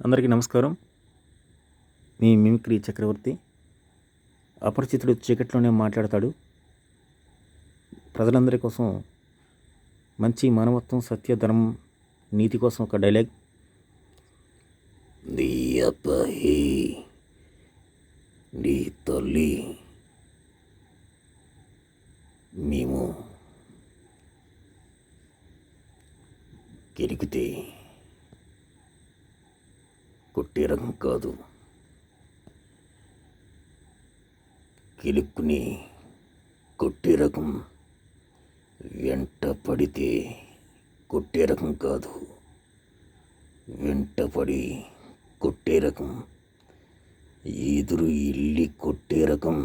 అందరికీ నమస్కారం. మీ మిమిక్రీ చక్రవర్తి. అపరిచితుడు చీకట్లోనే మాట్లాడతాడు. ప్రజలందరి కోసం మంచి మానవత్వం, సత్య, ధర్మం, నీతి కోసం ఒక డైలాగ్. నీ అబ్బాయి, నీ తల్లి, మేము కెరికితే కొట్టే రకం కాదు, కిలుక్కుని కొట్టే రకం. వెంట పడితే కొట్టే రకం కాదు, వెంటపడి కొట్టే రకం, ఎదురు ఇల్లి కొట్టే రకం.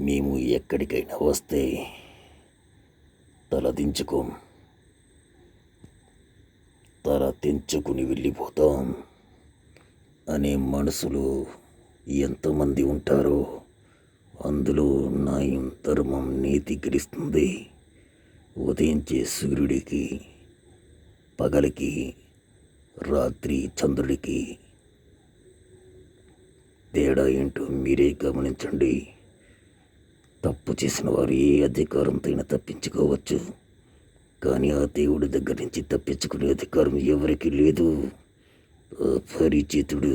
మేము ఎక్కడికైనా వస్తే తలదించుకోం, తల తెంచుకుని వెళ్ళిపోతాం అనే మనసులు ఎంతమంది ఉంటారో అందులో న్యాయం, ధర్మం, నీతి గెలుస్తుంది. ఉదయించే సూర్యుడికి, పగలికి, రాత్రి చంద్రుడికి తేడా ఏంటో మీరే గమనించండి. తప్పు చేసిన వారు ఏ అధికారంతో తప్పించుకోవచ్చు, కానీ ఆ దేవుడి దగ్గర నుంచి తప్పించుకునే అధికారం ఎవరికి లేదు. అపరిచితుడు